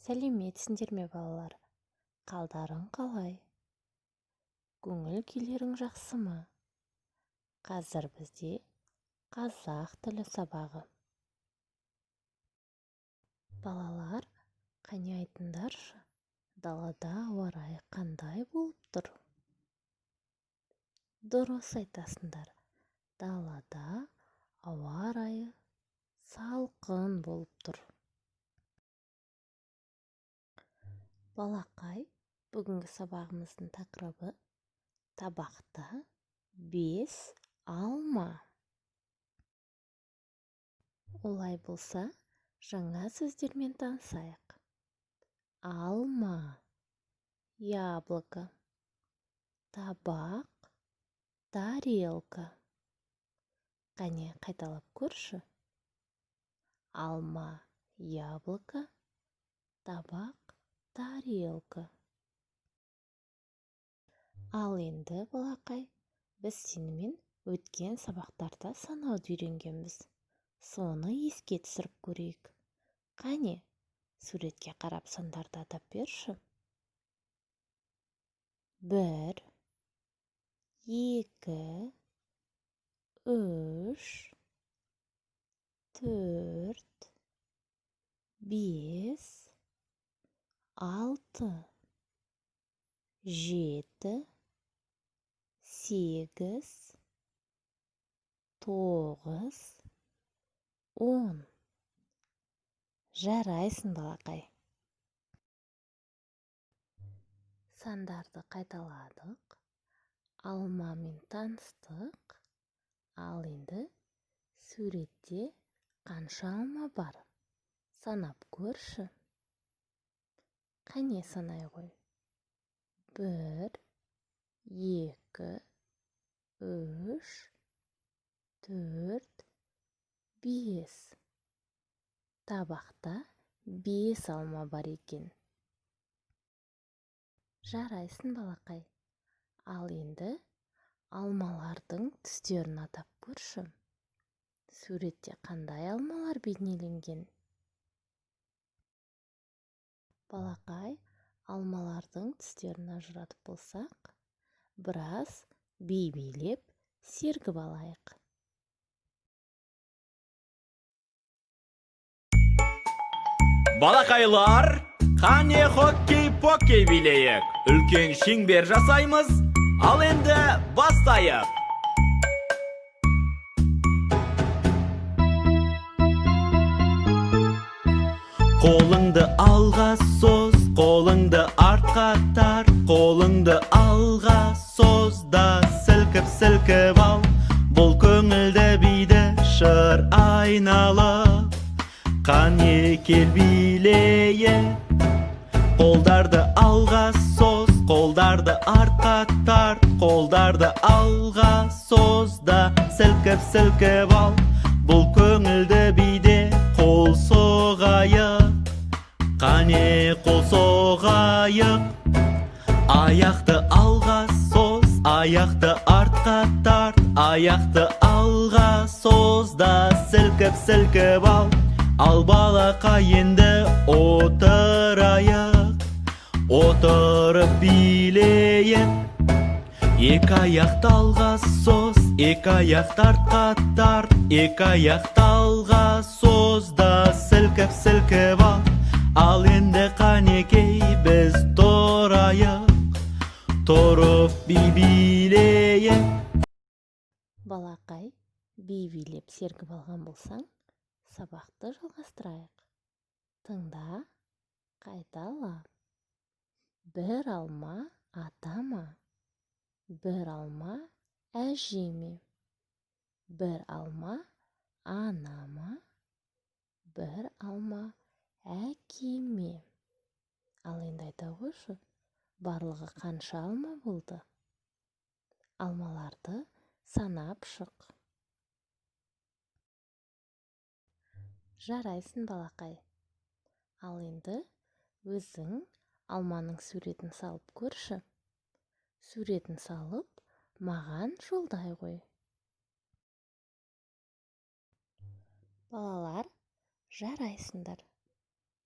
сәлеметсіңдер ме балалар? Қалдарың қалай? Көңіл-күйлерің жақсы ма? Қазір бізде қазақ тілі сабағы. Балалар, қане айтыңдаршы, далада ауа райы қандай болып тұр? Дұрыс айтасыңдар, далада ауа райы салқын болып тұр. Балақай, бүгінгі сабағымыздың тақырыбы табақта 5 алма. Олай болса, жаңа сөздермен танысайық. Алма, яблоко, табақ, тарелка. Қане қайталап көрші. Алма, яблоко, табақ, тарелка. Ал енді, балақай, біз сенімен өткен сабақтарда санауды үйренгенбіз. Соны еске түсіріп көрейік. Қане, суретке қарап сандарды атап берші. 1, 2, 3, 4, 5, 6, 7, 8, 9, 10. Жарайсың, балақай. Сандарды қайталадық, алмамен таныстық. Ал енді суретте қанша алма бар? Санап көрші. Қане санай ғой. 1, 2, 3, 4, 5. Табақта 5 алма бар екен. Жарайсың, балақай. Ал енді алмалардың түстерін атап көрші. Суретте қандай алмалар бейнеленген? Балақай, алмалардың түстерін ажыратып болсақ, біраз би-билеп сергіп алайық. Балақайлар, қане хоккей-поккей билейік. Үлкен шеңбер жасаймыз, ал енді бастайық. Қолыңды алға соз, қолыңды артқа тарт, қолыңды алға соз да сілкіп ал. Бұл көңілді биді шыр айналып, қане кел билейік. Қолдарды алға соз, қолдарды артқа тарт, қолдарды алға соз да сілкіп ал. Бұл көңілді биде қол соғайық, қане қол соғайық. Аяқты алға соз, аяқты артқа тарт, аяқты алға соз да сілкіп ал. Ал балақай енді отырайық, отырып билейік. Екі аяқты алға соз, екі аяқты артқа тарт, екі аяқты алға соз да сілкіп ал. Ал енді қанекей біз тұрайық, тұрып би-билейік. Балақай, би-билеп сергіп алған болсаң, сабақты жалғастырайық. Тыңда, қайтала. 1 алма атама, 1 алма әжеме, 1 алма анама, 1 алма әкеме. Ал енді айта қойшы, барлығы қанша алма болды? Алмаларды санап шық. Жарайсың, балақай. Ал енді өзің алманың суретін салып көрші. Суретін салып, маған жолдай ғой. Балалар, жарайсыңдар.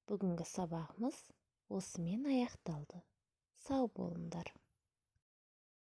бүгінгі сабағымыз осымен аяқталды. Сау болыңдар.